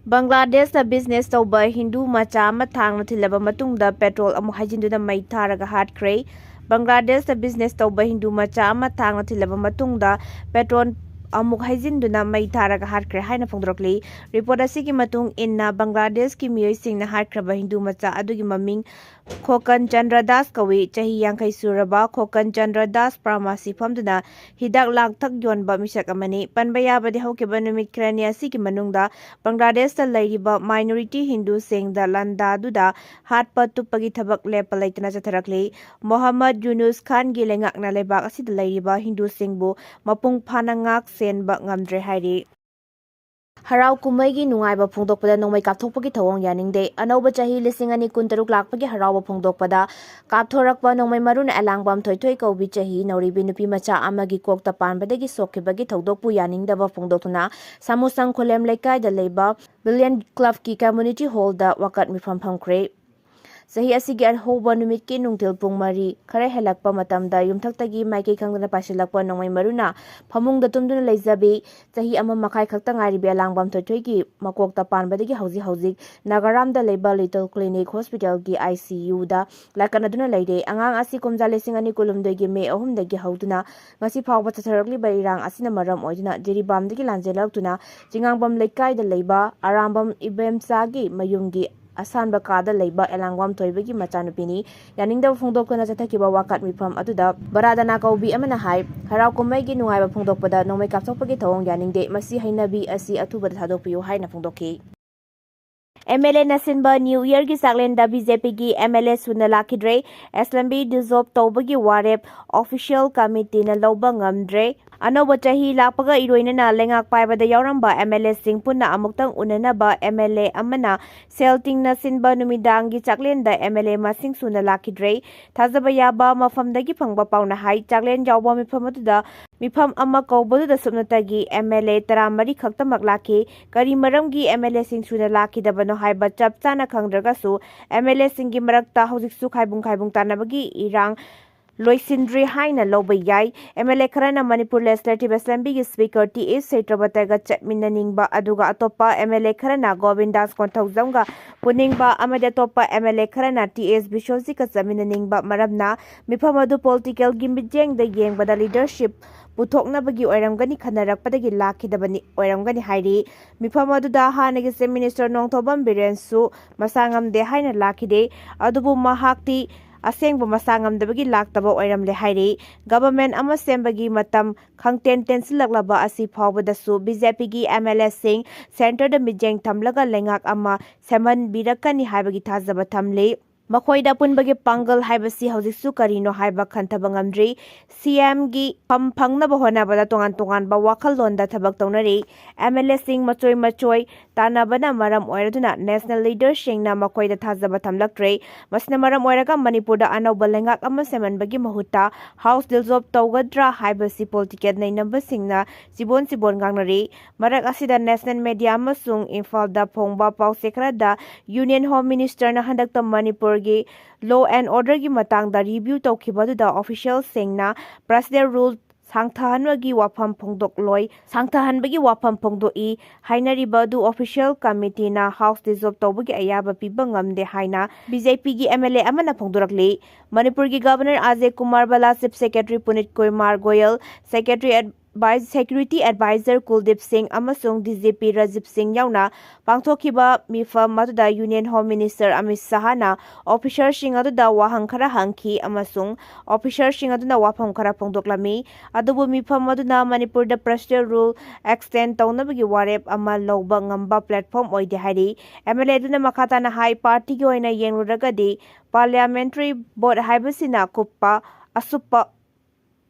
Bangladesh business tauba Hindu macha ama thangna thilaba matungda petrol amu hajinduna mai tharaga hatkre. Bangladesh business tauba Hindu macha ama thangna thilaba matungda petrol amuk hajinduna mai tharaga hatkre haina phongdrokli. Report asigi matung inna Bangladesh ki miyoi singna hatkraba Hindu macha adugi maming Khokan Chandra Das kawi chahi yangkai suraba Khokan Chandra Das pharmacy famduna hidak langthak yonba misak amani panbaya badi haukiba numit krani asigi manungda Bangladesh ta lairiba minority Hindu sing da landa duda hatpa tupagi thabak lepa laitana chatharakli Muhammad Yunus Khan gi lengakna lebak asid lairiba Hindu singbu mapung phanangak senba ngamdre hairi Harau kumaigi nungaiba phongdokpada nongmai kapthokpagi thawong yaningde anouba chahi lising ani kuntaruk lakpagi harauba phongdokpada kapthorakpa nongmai maruna elangbam thoithoi kaubi chahi nauribi nupi macha amagi kokta panbadagi sokhibagi thodokpu yaningdaba phongdoktuna samusang kholem lekai da leiba Billion Club ki community hall da wakat mifam phamkre Sahi asigi arhoba numit ki nungtil pung mari khare helakpa matamda yumthaktagi maiki khangdana pasilakpa nongmai maruna phamungda tumduna leizabi sahi ama makai khakta ngari be langbam thoithoi ki makokta panbadagi hauji nagaramda leiba little clinic hospital ki ICU da lakanaduna leide angang asi kumja lesing ani kulumdegi me ahumdagi hauduna ngasi phawba chatharakli bairang asina maram oiduna jeribamdagi lanjelaktuna jingangbam lekai da leiba arambam ibemsagi mayumgi asanba kada leiba elangwam toibagi machanupini yaningda phongdokna chathakiba wakat mifam aduda baradana kaubi amana hai harau kumaigi nungaiba phongdokpada nongmai kapthokpagi thawong yaningde masi hainabi asi athuba thadokpiu haina phongdokhi MLA Sinba Newyear ki Chaklen da BJP ki MLA Suna Lakhidre SLMB dissolve tawbagi warep official committee na lawba ngamdre anouba chahi lakpaga iroina na lengak paibada yauramba MLA sing punna amuktang unanaba MLA amana selting na Sinba numidangi Chaklen da MLA masing Suna Lakhidre thazaba yaba mafamdagi phangba pauna hai Chaklen jawba mifam aduda mifam ama kaubaduda supnatagi MLA taramari khaktamak lakhi kari maramgi MLA sing Suna Lakhidabano haiba chap chana khangdragasu MLA singi marakta hojiksu khaibung tanabagi irang loisindri haina loba yai MLA kharana Manipur legislative assembly gi speaker TS Setrabataga chatminaningba aduga atopa MLA kharana Govindas Konthaujamga puningba amade atopa MLA kharana TS Bishosi ka chaminaningba maramna mifamadu political gi mijeng da yengbada leadership puthoknabagi oiramgani khanarakpadagi lakhidabani oiramgani hairi mifamaduda hanagi se minister Nongthobam Birensu masangamde haina lakhide adubu mahakti asengba masangamdabagi laktaba oiramle hairi government ama sembagi matam khangten tensilaklaba asi phawbadasu BJP gi MLA sing center da mijeng thamlaga lengak ama seman birakani haibagi thazaba thamle Makhoida punbagi pangal haibasi hojiksu karino haiba khantaba ngamdri CM gi phangnaba honabada tongan ba wakhallonda thabak taunari MLA sing machoi tanabana maram oiraduna national leader singna makhoida thazaba thamlaktre masna maram oiraga Manipur da anouba lengak ama semanbagi mahutta house dissolve tawgadra haibasi political nainamba singna sibon gangnari marak asida national media amasung Imphal da phongba pausekra da Union Home Minister na handakta Manipur law and order gi matang da review tawkhibadda official singna president rule sangthahanwagi wafam phongdoi hainariba du official committee na house dissolve tawbagi ayaba piba ngamde haina BJP gi MLA amana phongdorakli Manipur gi governor Ajay Kumar Bala chief secretary Punit Kumar Goyal security advisor Kuldip Singh amasung DGP Rajiv Singh yauna pangthokiba mifam maduda Union Home Minister Amit Shahana officer sing aduda wahang khara hangki amasung officer sing aduna wafam khara phongdoklami adubu mifam maduna Manipur da presidential rule extend tawnabagi warep ama lawba ngamba platform oide hari MLA duna makata na high party gi oina yengruragadi parliamentary board haibasina kuppa asuppa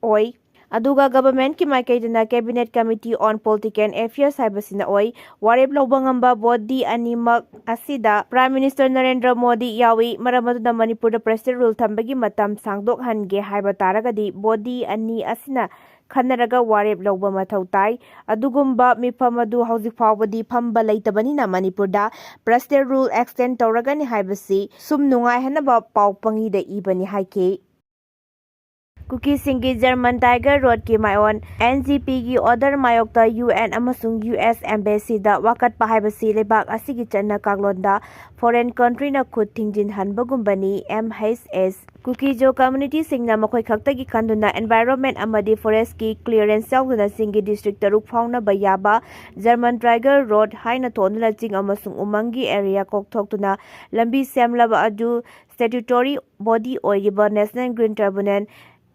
oi aduga government ki maikaidana cabinet committee on political affairs haibasina oi warep lobangamba body animak asida prime minister Narendra Modi yawi maramaduna Manipur da president rule thambagi matam sangdok hange haiba taragadi body ani asina khanaraga warep lawba mathau tai adugumba mifamadu hojik fawbadi phamba leitabani na Manipur da president rule extend tawragani haibasi sum nungai hanaba pawpangi da ibani haike कुकीसिंगी German tiger road की मायोन NGP की order मायोक्ता UN अमसुंग US embassy दा वाकट पाहाइबसी लेबाक असिगी चन्ना कागलोंदा फॉरेन कंट्री ना खुद थिंजिन हनबगुंबनी MHS कुकी जो कम्युनिटी सिंगना मखोई खक्तगी खंदुना एनवायरनमेंट अमदी फॉरेस्ट की क्लियरेंस याउदना सिंगी डिस्ट्रिक्ट तरुक फाउना बयाबा जर्मन टाइगर रोड हाइना थोनुना चिंग अमसुंग उमंगी एरिया कोकथोक्तुना लंबी सेमलबा अदु स्टैट्यूटरी बॉडी ओइरिबा National Green Tribunal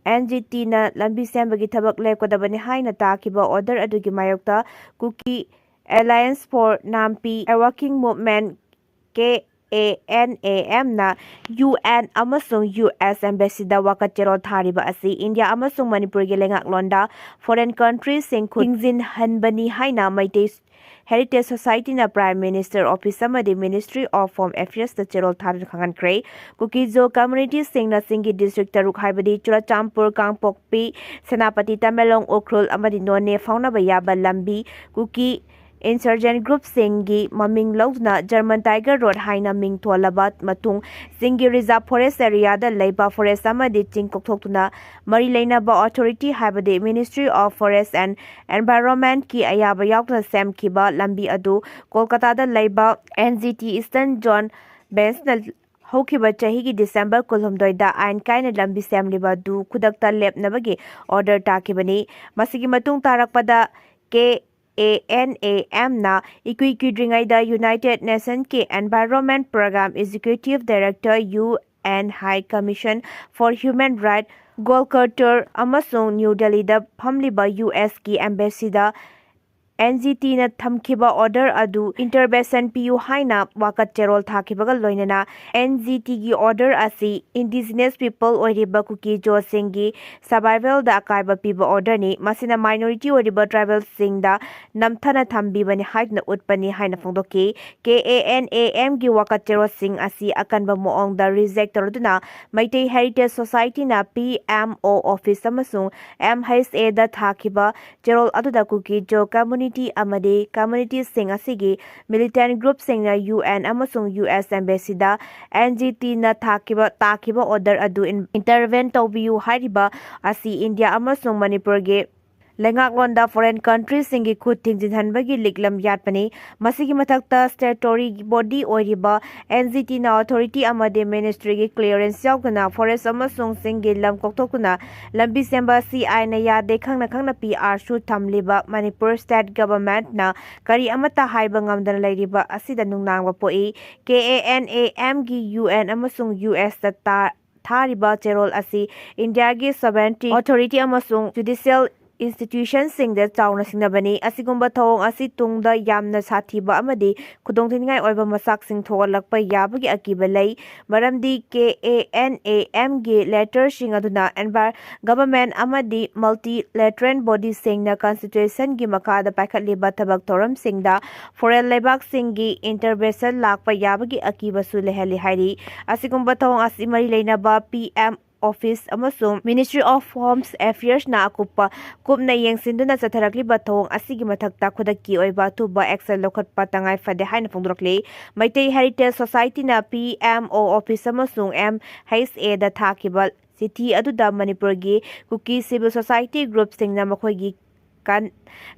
NGT na lambi sembagi thabak lepkadabani haina takiba order adugi mayokta Kuki Alliance for Nampi a working movement KANAM na UN amasung US embassy da wakachero thariba asi India amasung Manipur gi lengak londa foreign countries sing khingzin hanbani haina maitei Heritage Society na Prime Minister Office amadi Ministry of Home Affairs the Cherol Tharin Khangan Kray Kuki jo community Singna Singi District Taruk Haibadi Churachampur Kangpokpi Senapati Tamelong Okrul amadi None Fauna Bayaba Lambi Kuki Insurgent Group Singi Maming Logna German Tiger Road Haina Ming Tualabat Matung Singi Reserve Forest Area da Leiba Forest amadi Chingkoktuna Marilena Ba Authority Haibadi Ministry of Forest and Environment ki ayaba yaukna Sam Kiba Lambi Adu Kolkata da Leiba NGT Eastern John Bensnal Hokiba Chahigi December Kulumdoida Ain Kaina Lambi Sam Liba Du Kudakta Lep Nabagi Order Takibani Masigi Matung Tarakpada KANAM na Ikwikidringai da United Nations ke Environment Program Executive Director UN High Commission for Human Rights Golkartur amasung New Delhi da phamliba US ki embassy da NGT na thamkiba order adu intervention piu haina wakat cherol thakibaga loinana NGT gi order asi indigenous people oiriba kuki jo singi survival da akaiba piba order ni masina minority oiriba tribal sing da namthana thambi bani haina utpani haina phongdoki KANAM gi wakat cherol sing asi akanba moong da reject torduna Maitei Heritage Society na PMO office amasung MHA da thakiba cherol aduda kuki jo community amade community sing asigi militant group sing na UN amasung US embassy da NGT na takiba order adu intervene tawbiu hyriba asi India amasung Manipur ge lengaklonda foreign countries singi khut thingjin hanbagi liklam yatpani masigi mathakta statutory body oiriba NGT na authority amade ministry gi clearance yaugna forest amasung singi lam koktokuna lambi semba CI na yade khangna PR su thamliba Manipur state government na kari amata haiba ngamdana lairiba asida nungnangwa poi KANAM gi UN amasung US ta thariba cherol asi India gi sovereignty authority amasung judicial institutions sing da chauna singnabani asigumba thawong asi tungda yamna sathiba amadi khudongthiningai oiba masak sing thogalakpa yabagi akiba lei maramdi KANAM gi letter sing aduna government amadi multilateral body sing na constitution gi makada paikhatliba thabak thoram sing da foreign lebak sing gi intervention lakpa yabagi akiba su lehali hairi asigumba thawong asi mari leinaba PM Office amasung Ministry of Home Affairs na akuppa kupna yengsinduna satharakliba thong asigi mathakta khudaki oiba tuba action lokhatpa tangai fade haina phongdrokle Maitei Heritage Society na PMO Office amasung MHA da thakiba sithi aduda Manipur gi Kuki Civil Society Group singna makhoigi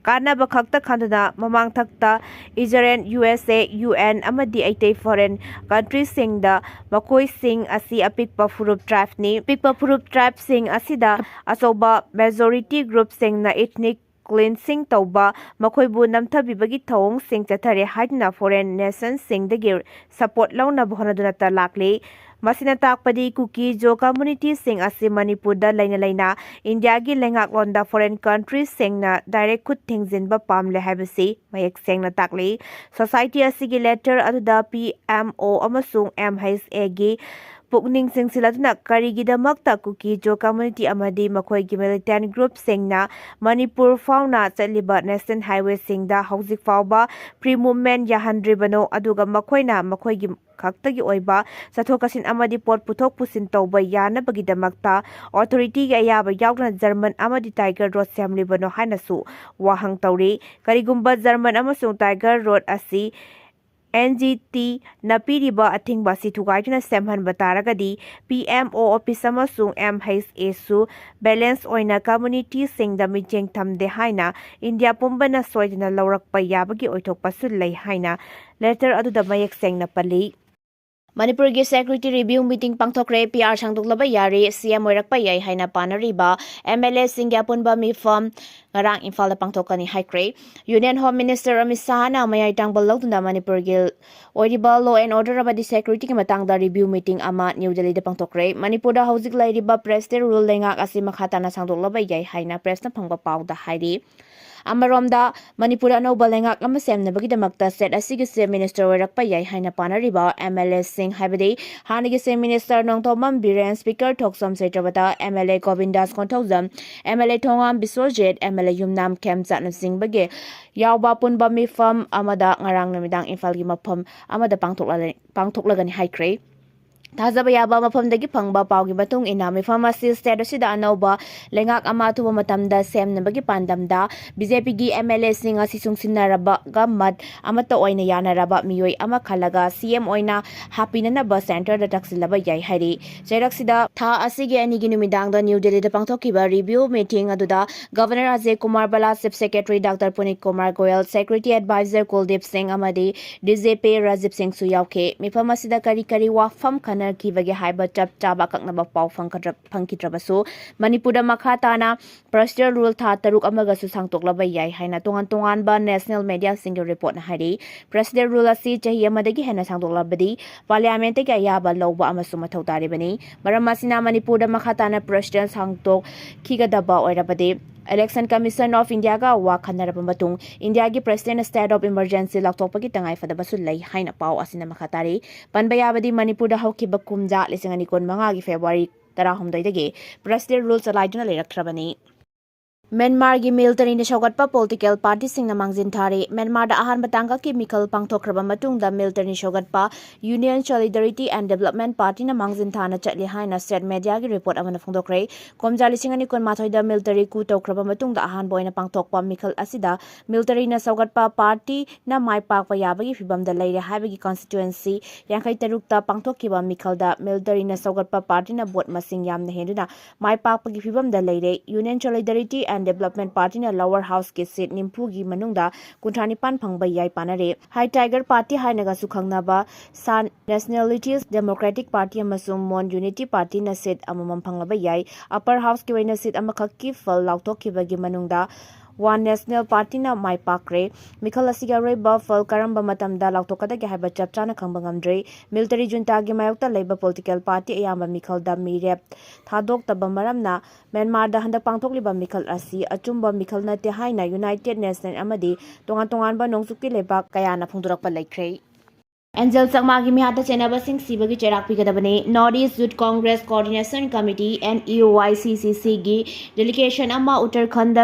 kanaba khakta khanduna mamang thakta Israel USA UN amadi aitei foreign countries singda makoi sing asi apikpa furup tribe ni pikpa furup tribe sing asida asoba majority group sing na ethnic cleansing tauba makhoibu namthabibagi thawong sing chathare haidna foreign nations sing dagi support launa bhonaduna ta lakle masina takpadi Kuki jo community sing asi Manipur da laina India gi lengaklonda foreign countries sing na direct khut thingjin ba pamle haibasi mayek seng na takle society asigi letter aduda PMO amasung MHA gi pukning singsiladuna karigidamakta Kuki jo community amadi makhoigi militant group singna Manipur fauna chaliba national highway singda hauzik fauba pre movement yahandribano aduga makhoina makhoigi khaktagi oiba sathokasin amadi pot puthok pusin tawba yanabagidamakta authority ga ayaba yaugna German amadi Tiger Road semlibano hainasu wahang tawri karigumba German amasung Tiger Road asi NGT na piriba athingba si thugaituna semhanba taragadi PMO office amasung MHA su balance oina community singda micheng thamde haina India pumbana soidina laurakpa yabagi oithokpa su lei haina letter aduda mayek sengna pali Manipur gi security review meeting pangthokre PR sangdoklaba yari CM oirakpa yai haina panariba MLA singya punba mifam ngarang Imphal da pangthokani haikre Union Home Minister Amit Shah na mayai tangbal lawtuna Manipur gi oiriba law and order abadi security ki matangda review meeting ama New Delhi da pangthokre Manipur da hojik lairiba press de rule lengak asi makhatana sangdoklaba yai haina press na phangba pawda hairi Amaromda Manipur anouba lengak ama semnabagidamagta set asigi se minister oirakpa yai haina panariba MLA Singh haibadi hanigi se minister nongthomam Biren speaker thoksom setrabata MLA Govindas Konthojam MLA Thongam Biswajit MLA Yumnam Kem Chatna Singh bage yawba punba mifam amada ngarang namidang Imphal gi mafam amada pangthoklagani haikre Thazaba yaba mafamdagi phangba pawgi batung ina mifam asi state asida anouba lengak ama thuba matamda semnabagi pandamda BJP gi MLA sing asi sungsinaraba gammat amata oina yanaraba miyoi ama khalaga CM oina hapinana bus center da taksilaba yai hairi jairaksida tha asigi anigi numidang da New Delhi da pangthokiba review meeting aduda Governor Ajay Kumar Bala Chief Secretary Dr Puneet Kumar Goyal Security Advisor Kuldeep Singh amadi DJP Rajib Singh su yauke mifam asida kari wafam khana kibage haiba chap chaba kaknaba paw phangkitrabasu Manipurda makhatana procedural rule tha taruk amaga su sangtoklaba yai haina tongan ba national media single report na hari procedural rule asi chahi amadagi hena sangtoklabadi parliament ke ayaba lawba amasu mathau taribani maram asina Manipurda makhatana president sangtok khigadaba oirabadi Election Commission of India ga wa khanaraba matung India gi president state of emergency laktokpagi tangai fadabasu lei haina paw asina makhatari panbayabadi Manipur da haukiba kumja 2025 gi February 16 dagi president rule chalaiduna leirakhrabani Myanmar gi military ni shogatpa political party singna mangjin thari Myanmar da ahan batanga ki mikal pangthokraba matung da military ni shogatpa Union Solidarity and Development Party na mangjin thana chatli haina state media gi report amana phongdokre komja 2025 da military ku tokraba matung da ahan boina pangthokpa mikal asida military na shogatpa party na mai pakpa yabagi fibam da leire habagi constituency yankai tarukta pangthokkiba mikal da military na shogatpa party na vote masing yamna henduna mai pakpa gi fibam da leire Union Solidarity and Development Party na lower house ke seat nimpu gi manungda kunthanipan phangba yai panare High Tiger Party hainaga su khangnaba San Nationalities Democratic Party amasung Mon Unity Party na seat amamam phanglaba yai upper house ki waina seat amakhakki fal lauthokkiba gi manungda One National Party na mai pakre mikal asiga reba fal karamba matamda lautokada ge haiba chapchana khangba ngamdre military junta gi mayokta leiba political party ayamba mikal da mirep thadok taba maramna Myanmar da handak pangthokliba mikal asi achumba mikal na te haina United Nations amadi tongan ba nongsukti lebak kaya na phungdurakpa laikre Angel Sakmagi Mihata Chenaba Singh Sibagi Cherakpi Gadabane, Northeast Youth Congress Coordination Committee and EOYCCC gi delegation ama Uttarakhand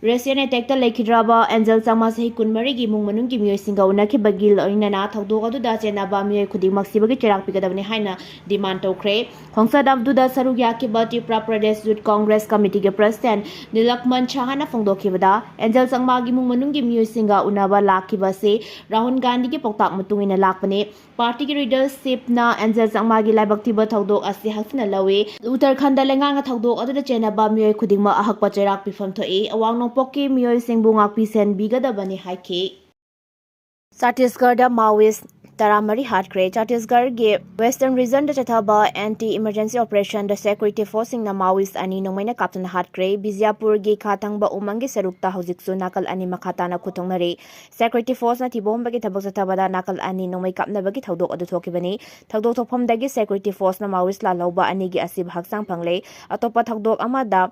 Russian attack ta Lakhidre Angel Sakma Sahi Kunmari gi Mungmanung gi Miyoi Singa Unaki Bagil Oinana Thagdog Adu da Chenaba Miyoi Khudingmak Sibagi Cherakpi Gadabane haina demand tokre Khongsa Dabdu da Saruk Yakiba Tripura Pradesh Youth Congress Committee ge President Nilakman Chahana Phongdokhibada Angel Sakma gi Mungmanung gi Miyoi Singa Unaba Lakhiba se Rahul Gandhi gi Poktak Mutungina Lakpane Party ki leadership na Angel Sakma gi laibaktiba thagdok asi hasna lawe Uttarakhand lenga thagdok adu da chenaba miyoi khudingma ahakpa cherak pifam thoi awang nongpok ki miyoi singbu ngakpi sen bigadabani haike Chhattisgarh da Maoist Taramari Hatkre Chhattisgarh ge Western Region da chathaba anti-emergency operation da security forcing na Maoist ani nongmaina kaptan Hatkre Bijapur ge khathangba umangi sarukta hojiksu nakal ani makhatana khutongnare security force na thibomba ge thabak chathaba da nakal ani nongmai kapnaba gi thodok adu thokibani thodok thokpham da gi security force na Maoist la lawba ani gi asib haksang phangle atopa thodok amada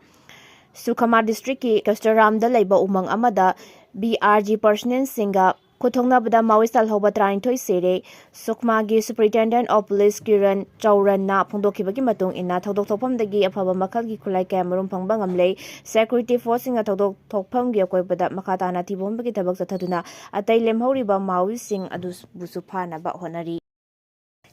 Sukhama district ki Kastaram da leiba umang amada BRG personnel singa Kuthongnabada Maoist alhoba trainthoi sere Sukhma gi Superintendent of Police Kiran Chauran na phongdokhibagi matung ina thodok thokphamdagi afaba makhlgi khulai kamarum phangba ngamle security force singa thodok thokpham gi akoibada makhatana thibombagi thabak chathaduna atai lemhoriba Maoist sing adu busu phana ba honari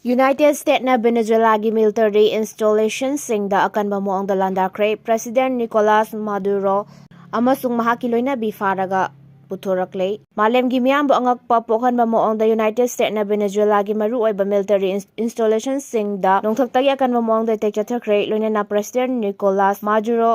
United States na Venezuela gi military installation sing da akanba moangda landakre President Nicolas Maduro amasung mahaki loina bi faraga पुथोरक्ले मालेमगी मियामबु अंगकपा पोखनबा मोंगदा United स्टेट्सना वेनेजुएलागी मरु ओइबा मिलिटरी इंस्टॉलेशनसिंगदा नोंथक्तगी अकनबा मोंगदा टेक चथखरे लोइना प्रेसिडेंट निकोलास माजुरो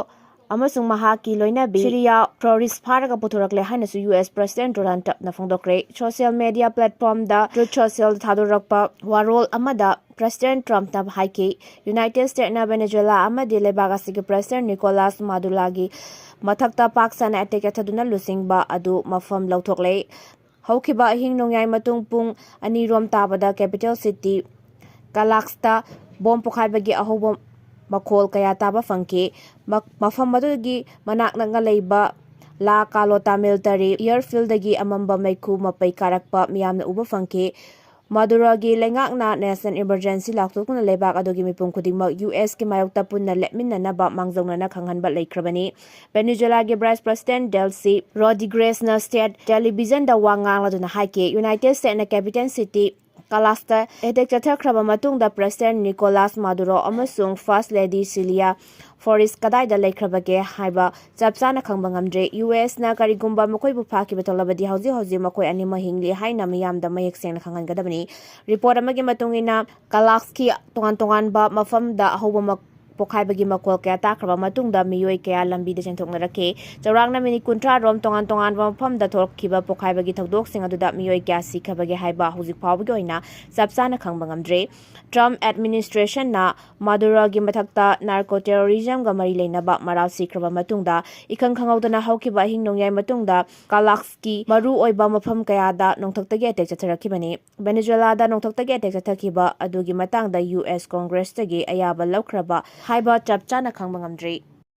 अमसुंग महाकी लोइनाबी सिरिया फ्लोरिस फारगा पुथोरक्ले हाइनसु यूएस प्रेसिडेंट डोनाल्ड ट्रम्पना फोंदोक्रे सोशल मीडिया प्लेटफॉर्म दा ट्रुथ सोशल थादोरक्पा वारोल अमदा प्रेसिडेंट ट्रम्पना हाइकी यूनाइटेड स्टेट्सना वेनेजुएला अमदी लेबाग असिगी प्रेसिडेंट निकोलास मादुलागी मथक्ता पाकसाना अटैक चथदुना लुसिंगबा अदु मफम लौथोक्ले हौखिबा अहिंग नोंयाय मतुंग पुंग अनिरोम ताबदा कैपिटल सिटी कलाक्सता बॉम्ब पोखाइबगी अहोबो makhl kaya taba fangki mafam madugi manak nanga leiba la kalota military airfield dagi amamba maiku mapai karakpa miyamna uba fangki maduragi lengakna national emergency laktukuna lebak adogi mipum khudingma US ki mayokta punna lepminna na ba mangjongna na khanghanba leikrabani Venezuela gi vice president Delcy Rodriguez na state television da wangang laduna haike United States na capital city Kalasta etek chathakhraba matungda President Nicolas Maduro amasung First Lady Celia Flores kadai da leikrabage haiba chapchana khangba ngamdre US na karigumba makoi bu phaki betolabadi hauji makoi ani mahingli haina miyam da mayek sengna khangan gadabani report amagi matungina Kalakski tongan ba mafam da hoba पोखाइबगी मकोल कया ताख्रबा मतुंगदा मियोय कया लंबी दे चेंथोकना रखे चौरांगना mini कुंट्रा रोम तोंगान मफम दा थोरखिबा पोखाइबगी थौदोक सिंग अदुदा मियोय कया सिखबगे हाइबा हुजिक फावबगी ओइना सबसाना खंगबा ngamdre Trump administration ना मादुरागी मथक्ता narco terrorism गा मरी लेनबा मराव सिख्रबा मतुंगदा इखंग खंगौदना हौखिबा हिंग नोंयाय मतुंगदा कालाक्सकी मरु ओइबा मफम कयादा नोंथक्तगी अटैक चथरखिबनी वेनेजुएला दा नोंथक्तगी अटैक चथखिबा अदुगी मतंगदा US कांग्रेस तगी अयाबा लौख्रबा हाइबा चपचाना खंगबा ngamdre